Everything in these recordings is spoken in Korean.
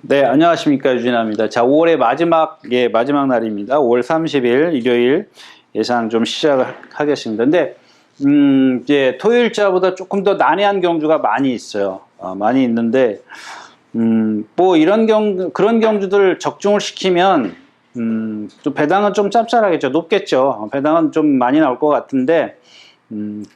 네, 안녕하십니까. 유진아입니다. 자, 5월의 마지막 날입니다. 5월 30일 일요일 예상 좀 시작하겠습니다. 근데, 이제 토요일자보다 조금 더 난해한 경주가 많이 있어요. 많이 있는데, 뭐 그런 경주들 적중을 시키면, 좀 배당은 좀 짭짤하겠죠. 높겠죠. 배당은 좀 많이 나올 것 같은데,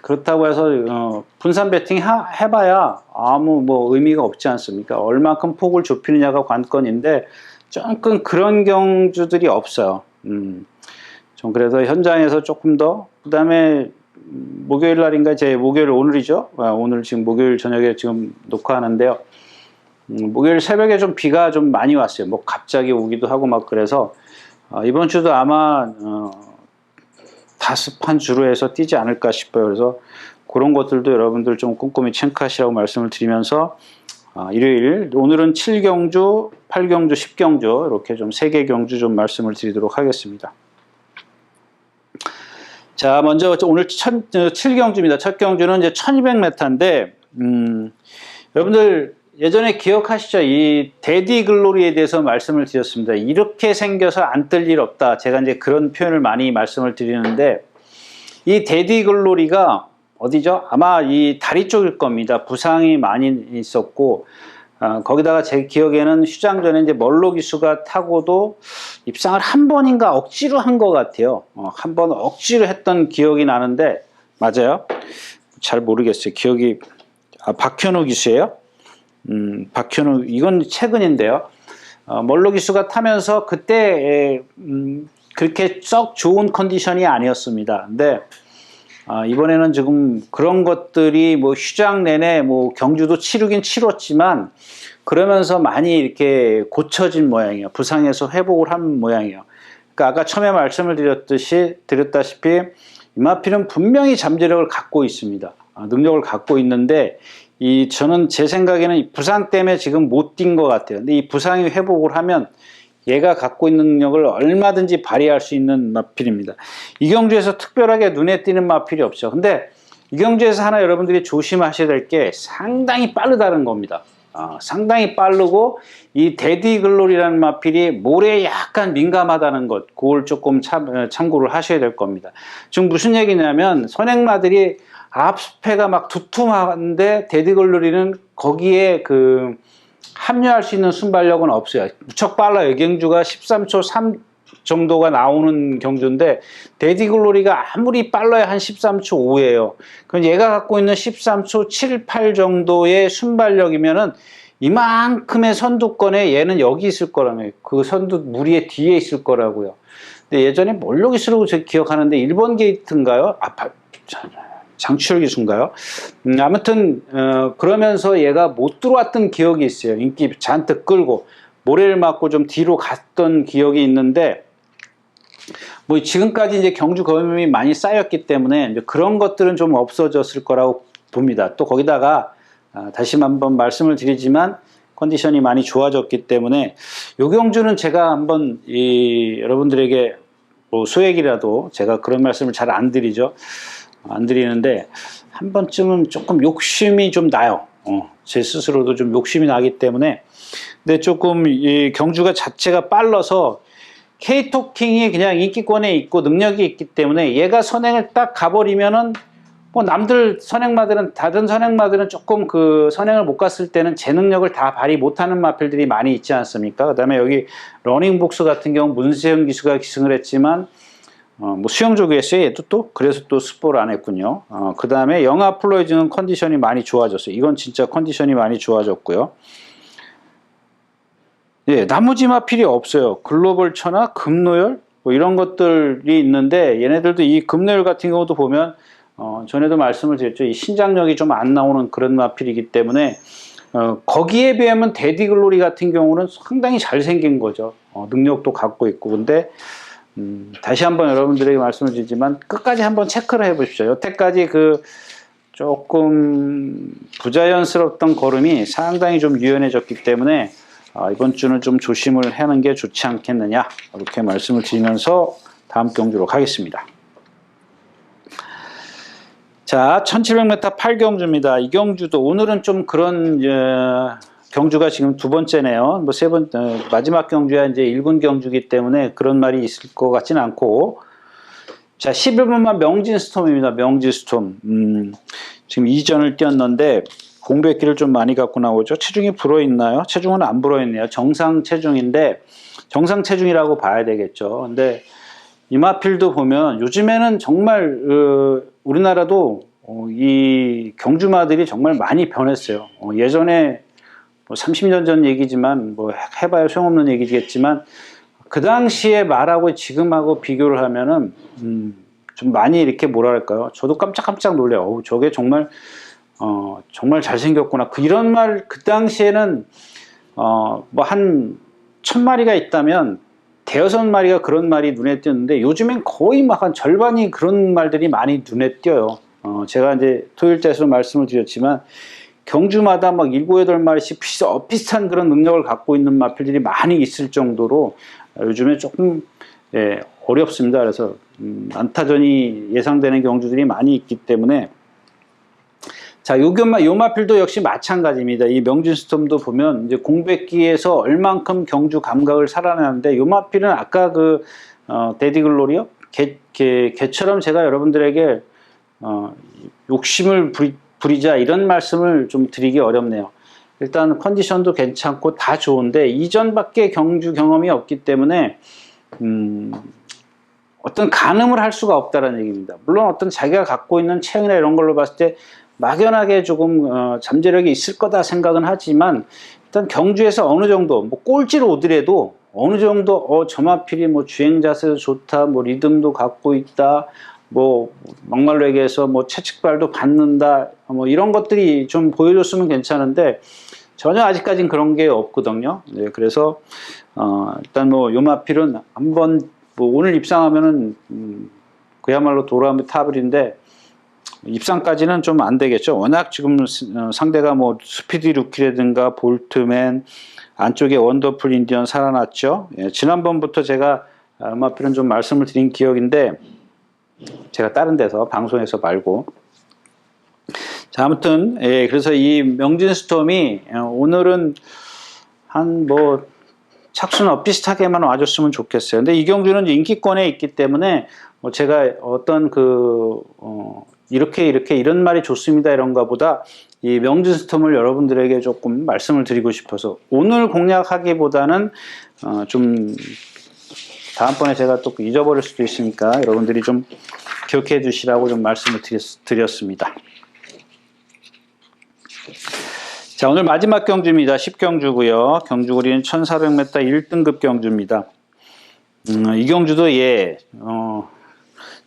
그렇다고 해서 분산 배팅 해봐야 아무 뭐 의미가 없지 않습니까? 얼마큼 폭을 좁히느냐가 관건인데 조금 그런 경주들이 없어요. 좀 그래서 현장에서 조금 더 그다음에 목요일 날인가 목요일 오늘이죠. 오늘 지금 목요일 저녁에 지금 녹화하는데요. 목요일 새벽에 좀 비가 좀 많이 왔어요. 뭐 갑자기 오기도 하고 막 그래서 이번 주도 아마 다습한 주로 해서 뛰지 않을까 싶어요. 그래서 그런 것들도 여러분들 좀 꼼꼼히 체크하시라고 말씀을 드리면서 일요일 오늘은 7경주, 8경주, 10경주 이렇게 좀 3개 경주 좀 말씀을 드리도록 하겠습니다. 자, 먼저 오늘 7경주입니다. 첫 경주는 이제 1200m인데 여러분들 예전에 기억하시죠? 이 데디 글로리에 대해서 말씀을 드렸습니다. 이렇게 생겨서 안 뜰 일 없다. 제가 이제 그런 표현을 많이 말씀을 드리는데 이 데디 글로리가 어디죠? 아마 이 다리 쪽일 겁니다. 부상이 많이 있었고 거기다가 제 기억에는 휴장 전에 이제 멀로 기수가 타고도 입상을 한 번인가 억지로 한 것 같아요. 한 번 억지로 했던 기억이 나는데 맞아요? 잘 모르겠어요. 기억이 박현우 기수예요? 박현우, 이건 최근인데요. 멀로 기수가 타면서 그때 그렇게 썩 좋은 컨디션이 아니었습니다. 근데 이번에는 지금 그런 것들이 뭐 휴장 내내 뭐 경주도 치르긴 치렀지만 그러면서 많이 이렇게 고쳐진 모양이에요. 부상에서 회복을 한 모양이에요. 그러니까 아까 처음에 말씀을 드렸다시피 이마필은 분명히 잠재력을 갖고 있습니다. 능력을 갖고 있는데 저는 제 생각에는 이 부상 때문에 지금 못 뛴 것 같아요. 근데 이 부상이 회복을 하면 얘가 갖고 있는 능력을 얼마든지 발휘할 수 있는 마필입니다. 이 경주에서 특별하게 눈에 띄는 마필이 없죠. 근데 이 경주에서 하나 여러분들이 조심하셔야 될 게 상당히 빠르다는 겁니다. 상당히 빠르고 이 데디 글로리라는 마필이 모래에 약간 민감하다는 것, 그걸 조금 참고를 하셔야 될 겁니다. 지금 무슨 얘기냐면 선행마들이 앞스페가 막 두툼한데 데디 글로리는 거기에 합류할 수 있는 순발력은 없어요. 무척 빨라요. 경주가 13초 3 정도가 나오는 경주인데 데디 글로리가 아무리 빨라야 한 13초 5예요. 그럼 얘가 갖고 있는 13초 7, 8 정도의 순발력이면은 이만큼의 선두권에 얘는 여기 있을 거라며. 그 선두 무리의 뒤에 있을 거라고요. 근데 예전에 뭘로 기수라고 제가 기억하는데 1번 게이트인가요? 장추열 기수인가요? 아무튼 그러면서 얘가 못 들어왔던 기억이 있어요. 인기 잔뜩 끌고 모래를 맞고 좀 뒤로 갔던 기억이 있는데 뭐 지금까지 이제 경주 경험이 많이 쌓였기 때문에 이제 그런 것들은 좀 없어졌을 거라고 봅니다. 또 거기다가 다시 한번 말씀을 드리지만 컨디션이 많이 좋아졌기 때문에 요 경주는 제가 한번 여러분들에게 뭐 소액이라도 제가 그런 말씀을 잘 안 드리죠. 안 드리는데 한 번쯤은 조금 욕심이 좀 나요. 제 스스로도 좀 욕심이 나기 때문에. 근데 조금 이 경주가 자체가 빨라서 K토킹이 그냥 인기권에 있고 능력이 있기 때문에 얘가 선행을 딱 가버리면은 뭐 남들 다른 선행마들은 조금 그 선행을 못 갔을 때는 제 능력을 다 발휘 못하는 마필들이 많이 있지 않습니까? 그 다음에 여기 러닝복스 같은 경우 문세영 기수가 기승을 했지만 뭐 수영조교였어요. 얘도 또 그래서 또 스포를 안 했군요. 그 다음에 영하 플로이즈는 컨디션이 많이 좋아졌어요. 이건 진짜 컨디션이 많이 좋아졌고요. 예, 나머지 마필이 없어요. 글로벌 천하, 금노열 뭐 이런 것들이 있는데 얘네들도 이 금노열 같은 경우도 보면 전에도 말씀을 드렸죠. 이 신장력이 좀 안 나오는 그런 마필이기 때문에 거기에 비하면 데디 글로리 같은 경우는 상당히 잘생긴 거죠. 능력도 갖고 있고. 근데 다시 한번 여러분들에게 말씀을 드리지만 끝까지 한번 체크를 해 보십시오. 여태까지 조금 부자연스럽던 걸음이 상당히 좀 유연해졌기 때문에 이번 주는 좀 조심을 하는 게 좋지 않겠느냐 이렇게 말씀을 드리면서 다음 경주로 가겠습니다. 자, 1700m 8경주입니다. 이 경주도 오늘은 좀 그런 경주가 지금 두 번째네요. 뭐 마지막 경주야 이제 1군 경주기 때문에 그런 말이 있을 것 같지는 않고. 자, 11번만 명진스톰입니다. 명진스톰. 지금 2전을 뛰었는데 공백기를 좀 많이 갖고 나오죠. 체중이 불어있나요? 체중은 안 불어있네요. 정상 체중인데 정상 체중이라고 봐야 되겠죠. 근데 이마필도 보면 요즘에는 정말 우리나라도 이 경주마들이 정말 많이 변했어요. 예전에 뭐 30년 전 얘기지만 뭐 해봐야 소용없는 얘기겠지만 그 당시에 말하고 지금하고 비교를 하면은 좀 많이 이렇게 뭐랄까요? 저도 깜짝깜짝 놀래요. 저게 정말 정말 잘생겼구나. 이런 말 그 당시에는 뭐 한 1000마리가 있다면 대여섯 마리가 그런 말이 눈에 띄었는데 요즘엔 거의 막 한 절반이 그런 말들이 많이 눈에 띄어요. 제가 이제 토요일 때에서 말씀을 드렸지만 경주마다 막 7, 8마리씩 비슷한 그런 능력을 갖고 있는 마필들이 많이 있을 정도로 요즘에 조금 어렵습니다. 그래서 안타전이 예상되는 경주들이 많이 있기 때문에 자, 요 마필도 역시 마찬가지입니다. 이 명진스톰도 보면 이제 공백기에서 얼만큼 경주 감각을 살아내는데 요 마필은 아까 데디글로리요? 개처럼 제가 여러분들에게 욕심을 부리자 이런 말씀을 좀 드리기 어렵네요. 일단 컨디션도 괜찮고 다 좋은데 이전밖에 경주 경험이 없기 때문에 어떤 가늠을 할 수가 없다는 얘기입니다. 물론 어떤 자기가 갖고 있는 체형이나 이런 걸로 봤을 때 막연하게 조금 잠재력이 있을 거다 생각은 하지만 일단 경주에서 어느 정도 뭐 꼴찌로 오더라도 어느 정도 저 마필이 뭐 주행 자세도 좋다, 뭐 리듬도 갖고 있다, 뭐 막말로 얘기해서 뭐 채측발도 받는다, 뭐 이런 것들이 좀 보여줬으면 괜찮은데 전혀 아직까지는 그런 게 없거든요. 네, 그래서 일단 뭐 요 마필은 한번 뭐 오늘 입상하면은 그야말로 도라미 타블인데 입상까지는 좀 안 되겠죠. 워낙 지금 상대가 뭐 스피디 루키라든가 볼트맨, 안쪽에 원더풀 인디언 살아났죠. 예, 지난번부터 제가 마필은 좀 말씀을 드린 기억인데 제가 다른 데서 방송에서 말고 자, 아무튼 그래서 이 명진스톰이 오늘은 한 뭐 착수는 비슷하게만 와줬으면 좋겠어요. 근데 이 경주는 인기권에 있기 때문에 뭐 제가 어떤 이런 말이 좋습니다 이런가 보다 이 명진스톰을 여러분들에게 조금 말씀을 드리고 싶어서 오늘 공략하기보다는 좀 다음번에 제가 또 잊어버릴 수도 있으니까 여러분들이 좀 기억해 주시라고 좀 말씀을 드렸습니다. 자, 오늘 마지막 경주입니다. 10경주고요. 경주거리는 1400m 1등급 경주입니다. 이 경주도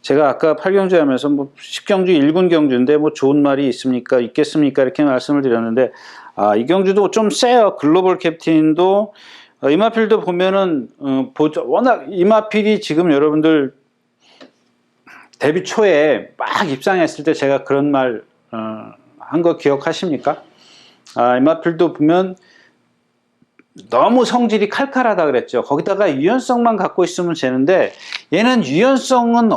제가 아까 8경주 하면서 뭐 10경주 1군 경주인데 뭐 좋은 말이 있겠습니까? 이렇게 말씀을 드렸는데 이 경주도 좀 세요. 글로벌 캡틴도 이마필도 보면은 워낙 이마필이 지금 여러분들 데뷔 초에 막 입상했을 때 제가 그런 말 한 거 기억하십니까? 이마필도 보면 너무 성질이 칼칼하다 그랬죠. 거기다가 유연성만 갖고 있으면 되는데 얘는 유연성은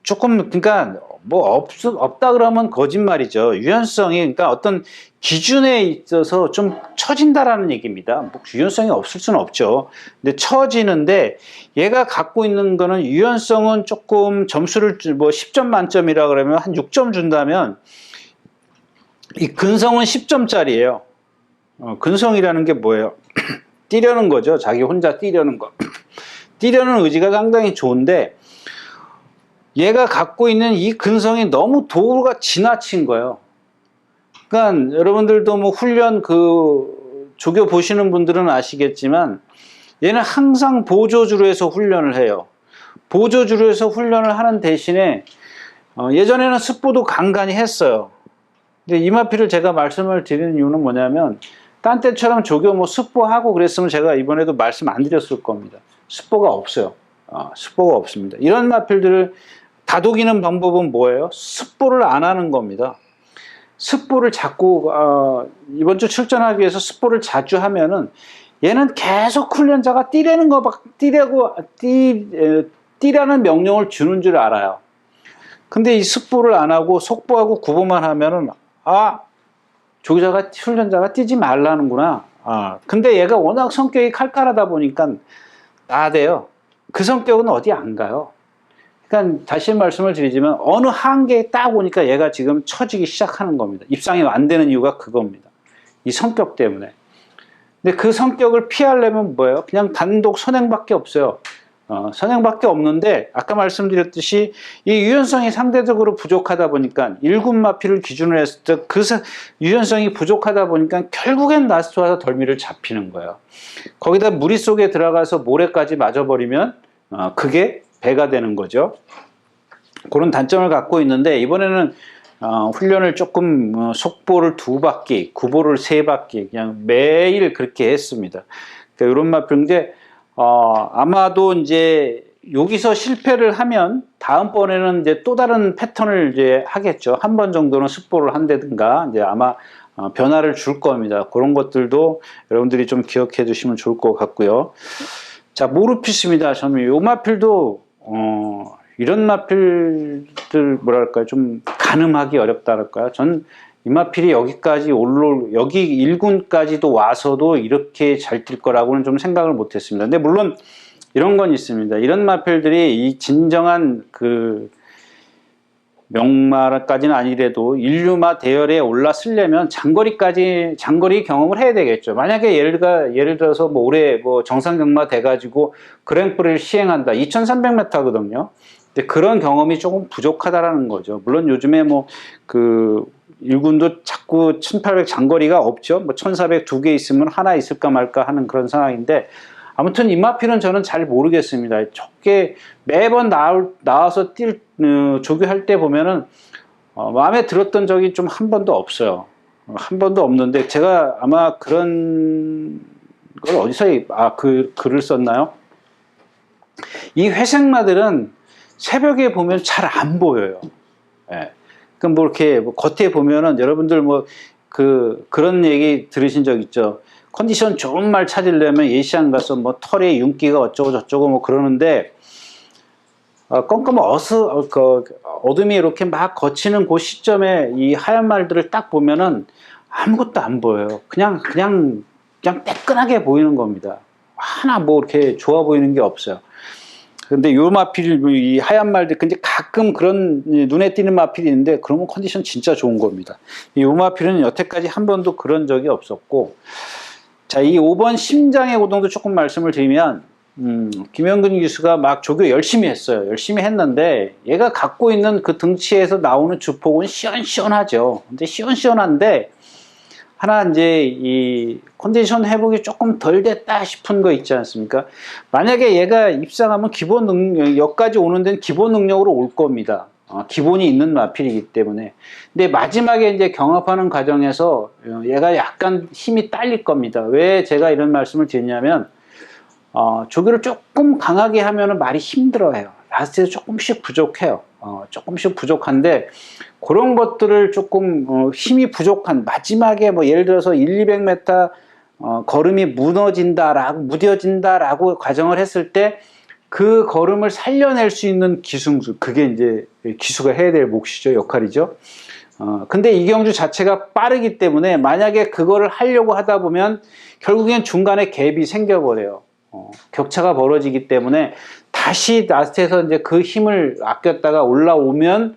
조금 그러니까 뭐 없다 그러면 거짓말이죠. 유연성이 그러니까 어떤 기준에 있어서 좀 처진다라는 얘기입니다. 뭐 유연성이 없을 수는 없죠. 근데 처지는데 얘가 갖고 있는 거는 유연성은 조금 점수를 뭐 10점 만점이라 그러면 한 6점 준다면 이 근성은 10점짜리예요. 근성이라는 게 뭐예요? 뛰려는 거죠. 자기 혼자 뛰려는 거. 뛰려는 의지가 상당히 좋은데 얘가 갖고 있는 이 근성이 너무 도구가 지나친 거예요. 그러니까 여러분들도 뭐 훈련 조교 보시는 분들은 아시겠지만 얘는 항상 보조주로 해서 훈련을 해요. 보조주로 해서 훈련을 하는 대신에 예전에는 습보도 간간히 했어요. 근데 이마필을 제가 말씀을 드리는 이유는 뭐냐면 딴 때처럼 조교 뭐 습보하고 그랬으면 제가 이번에도 말씀 안 드렸을 겁니다. 습보가 없어요. 습보가 없습니다. 이런 마필들을 다독이는 방법은 뭐예요? 습보를 안 하는 겁니다. 습보를 자꾸 이번 주 출전하기 위해서 습보를 자주 하면은 얘는 계속 훈련자가 뛰라는 뛰라는 명령을 주는 줄 알아요. 근데 이 습보를 안 하고 속보하고 구보만 하면은 조교자가 훈련자가 뛰지 말라는구나. 근데 얘가 워낙 성격이 칼칼하다 보니까 나대요. 그 성격은 어디 안 가요. 그러니까 다시 말씀을 드리지만 어느 한계에 딱 오니까 얘가 지금 처지기 시작하는 겁니다. 입상이 안 되는 이유가 그겁니다. 이 성격 때문에. 근데 그 성격을 피하려면 뭐예요? 그냥 단독 선행밖에 없어요. 선행밖에 없는데 아까 말씀드렸듯이 이 유연성이 상대적으로 부족하다 보니까 1군 마피를 기준으로 했을 때 그 유연성이 부족하다 보니까 결국엔 라스트 와서 덜미를 잡히는 거예요. 거기다 무리 속에 들어가서 모래까지 맞아버리면 그게 배가 되는 거죠. 그런 단점을 갖고 있는데 이번에는 훈련을 조금 속보를 2바퀴, 구보를 3바퀴 그냥 매일 그렇게 했습니다. 그러니까 이런 마피인데 아마도 이제 여기서 실패를 하면 다음번에는 이제 또 다른 패턴을 이제 하겠죠. 한 번 정도는 습보를 한다든가 이제 아마 변화를 줄 겁니다. 그런 것들도 여러분들이 좀 기억해 두시면 좋을 것 같고요. 자, 모르피스입니다. 저는 요 마필도 이런 마필들 뭐랄까요, 좀 가늠하기 어렵다랄까요. 전 이 마필이 여기까지 여기 1군까지도 와서도 이렇게 잘 뛸 거라고는 좀 생각을 못했습니다. 근데 물론 이런 건 있습니다. 이런 마필들이 이 진정한 그 명마까지는 아니래도 인류마 대열에 올라서려면 장거리 경험을 해야 되겠죠. 만약에 예를 들어서 뭐 올해 뭐 정상 경마 돼가지고 그랭프리를 시행한다. 2,300m거든요. 근데 그런 경험이 조금 부족하다라는 거죠. 물론 요즘에 뭐 그 1군도 자꾸 1800 장거리가 없죠. 뭐 1400 2개 있으면 하나 있을까 말까 하는 그런 상황인데 아무튼 이 마필은 저는 잘 모르겠습니다. 저게 매번 나와서 조교할 때 보면은 마음에 들었던 적이 좀 한 번도 없어요. 한 번도 없는데 제가 아마 그런 걸 어디서 글을 썼나요? 이 회색마들은 새벽에 보면 잘 안 보여요. 예. 그럼 뭐 이렇게 겉에 보면은 여러분들 그런 얘기 들으신 적 있죠? 컨디션 좋은 말 찾으려면 예시장 가서 뭐 털에 윤기가 어쩌고 저쩌고 뭐 그러는데 껌껌 어둠이 이렇게 막 거치는 그 시점에 이 하얀 말들을 딱 보면은 아무것도 안 보여요. 그냥 따끈하게 보이는 겁니다. 하나 뭐 이렇게 좋아 보이는 게 없어요. 근데 요 마필, 이 하얀 말들, 근데 가끔 그런 눈에 띄는 마필이 있는데 그러면 컨디션 진짜 좋은 겁니다. 요 마필은 여태까지 한 번도 그런 적이 없었고, 자, 이 5번 심장의 고동도 조금 말씀을 드리면, 김영근 교수가 막 조교 열심히 했어요. 열심히 했는데, 얘가 갖고 있는 그 등치에서 나오는 주폭은 시원시원하죠. 근데 시원시원한데, 하나 이제 이 컨디션 회복이 조금 덜 됐다 싶은 거 있지 않습니까? 만약에 얘가 입상하면 기본 능력, 여기까지 오는 데는 기본 능력으로 올 겁니다. 기본이 있는 마필이기 때문에. 근데 마지막에 이제 경합하는 과정에서 얘가 약간 힘이 딸릴 겁니다. 왜 제가 이런 말씀을 드리냐면, 조교를 조금 강하게 하면은 말이 힘들어요. 라스트에서 조금씩 부족해요. 조금씩 부족한데, 그런 것들을 조금 힘이 부족한 마지막에 뭐 예를 들어서 200m 걸음이 무뎌진다라고 가정을 했을 때 그 걸음을 살려낼 수 있는 기승수, 그게 이제 기수가 해야 될 몫이죠, 역할이죠. 근데 이경주 자체가 빠르기 때문에 만약에 그거를 하려고 하다 보면 결국엔 중간에 갭이 생겨버려요. 격차가 벌어지기 때문에 다시 라스트에서 이제 그 힘을 아꼈다가 올라오면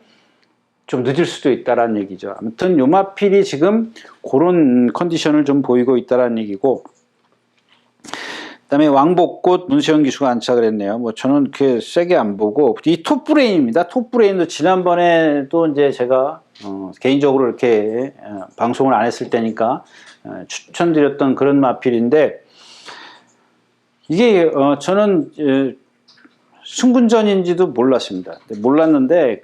좀 늦을 수도 있다라는 얘기죠. 아무튼 요마필이 지금 그런 컨디션을 좀 보이고 있다라는 얘기고, 그다음에 왕복꽃 문세영 기수가 안착을 했네요. 뭐 저는 그렇게 세게 안 보고, 이 톱브레인입니다. 톱브레인도 지난번에도 이제 제가 개인적으로 이렇게 방송을 안 했을 때니까 추천드렸던 그런 마필인데, 이게 저는 승군전인지도 몰랐습니다. 몰랐는데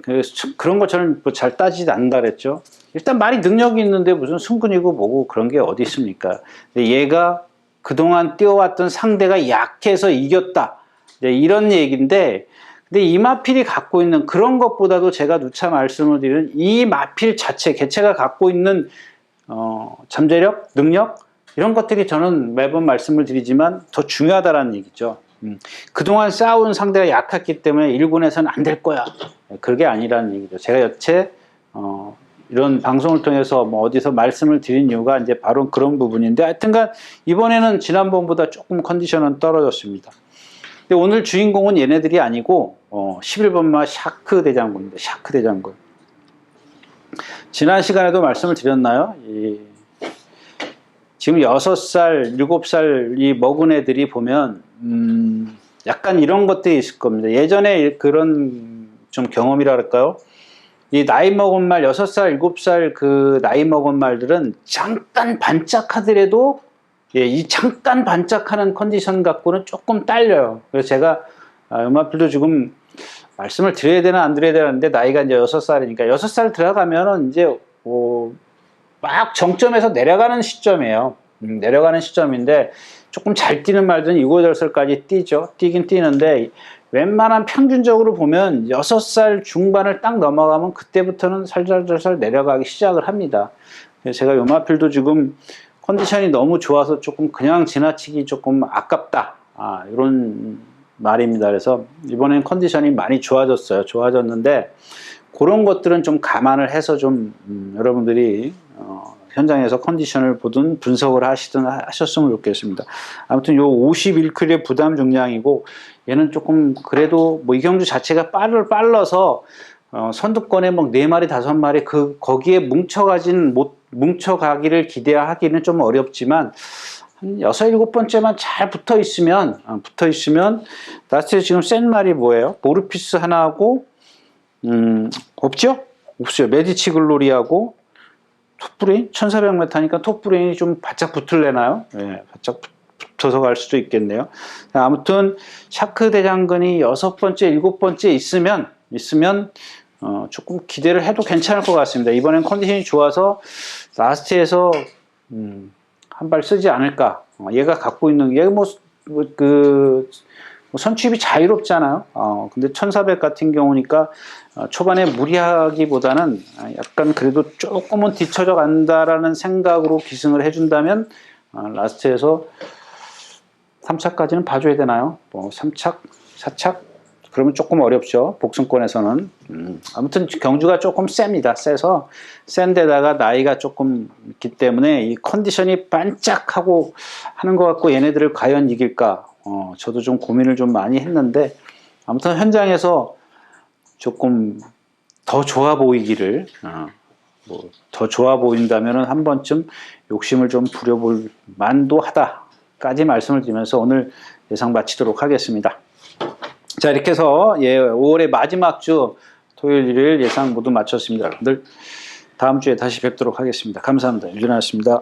그런 거 저는 뭐 잘 따지지 않는다 그랬죠. 일단 말이 능력이 있는데 무슨 승군이고 뭐고 그런 게 어디 있습니까? 근데 얘가 그동안 뛰어왔던 상대가 약해서 이겼다, 이런 얘기인데, 근데 이 마필이 갖고 있는 그런 것보다도 제가 누차 말씀을 드리는 이 마필 자체 개체가 갖고 있는 잠재력, 능력, 이런 것들이 저는 매번 말씀을 드리지만 더 중요하다라는 얘기죠. 그동안 싸운 상대가 약했기 때문에 1군에서는 안 될 거야, 그게 아니라는 얘기죠. 제가 여태 이런 방송을 통해서 뭐 어디서 말씀을 드린 이유가 이제 바로 그런 부분인데, 하여튼간 이번에는 지난번보다 조금 컨디션은 떨어졌습니다. 근데 오늘 주인공은 얘네들이 아니고 11번마 샤크 대장군입니다. 샤크 대장군. 지난 시간에도 말씀을 드렸나요? 지금 6살, 7살 이 먹은 애들이 보면 약간 이런 것들이 있을 겁니다. 예전에 그런 좀 경험이라 할까요? 이 나이 먹은 말, 6살, 7살 그 나이 먹은 말들은 잠깐 반짝하더라도 이 잠깐 반짝하는 컨디션 갖고는 조금 딸려요. 그래서 제가 음악필도 지금 말씀을 드려야 되나 안 드려야 되는데, 나이가 이제 6살이니까 6살 들어가면은 이제 막 정점에서 내려가는 시점이에요. 내려가는 시점인데, 조금 잘 뛰는 말들은 7, 8살까지 뛰죠. 뛰긴 뛰는데 웬만한 평균적으로 보면 6살 중반을 딱 넘어가면 그때부터는 살살살살 내려가기 시작을 합니다. 그래서 제가 요마필도 지금 컨디션이 너무 좋아서 조금 그냥 지나치기 조금 아깝다, 이런 말입니다. 그래서 이번엔 컨디션이 많이 좋아졌어요. 좋아졌는데 그런 것들은 좀 감안을 해서 좀 여러분들이 현장에서 컨디션을 보든 분석을 하시든 하셨으면 좋겠습니다. 아무튼 요 51kg의 부담 중량이고, 얘는 조금 그래도 뭐 이경주 자체가 빨라서 선두권에 뭐 4마리 5마리 거기에 뭉쳐가기를 기대하기는 좀 어렵지만, 한 6, 7번째만 잘 붙어 있으면 라스트에 지금 센 말이 뭐예요? 모르피스 하나하고 없죠? 없어요. 메디치 글로리하고 톱브레인 1400m니까 톱브레인이 좀 바짝 붙을래나요? 예, 바짝 붙어서 갈 수도 있겠네요. 아무튼 샤크 대장근이 6번째, 7번째 있으면 조금 기대를 해도 괜찮을 것 같습니다. 이번엔 컨디션이 좋아서 라스트에서 한 발 쓰지 않을까. 얘가 갖고 있는 얘가 선취입이 자유롭잖아요. 근데 1400 같은 경우니까 초반에 무리하기보다는 약간 그래도 조금은 뒤쳐져 간다라는 생각으로 기승을 해준다면 라스트에서 3차까지는 봐줘야 되나요? 3착, 4착? 그러면 조금 어렵죠. 복승권에서는. 아무튼 경주가 조금 셉니다. 세서 센데다가 나이가 조금 있기 때문에 이 컨디션이 반짝하고 하는 것 같고, 얘네들을 과연 이길까? 저도 좀 고민을 좀 많이 했는데, 아무튼 현장에서 조금 더 좋아 보이기를, 더 좋아 보인다면 한 번쯤 욕심을 좀 부려볼 만도 하다까지 말씀을 드리면서 오늘 예상 마치도록 하겠습니다. 자, 이렇게 해서 5월의 마지막 주 토요일, 일요일 예상 모두 마쳤습니다. 여러분들 다음 주에 다시 뵙도록 하겠습니다. 감사합니다. 윤준하였습니다.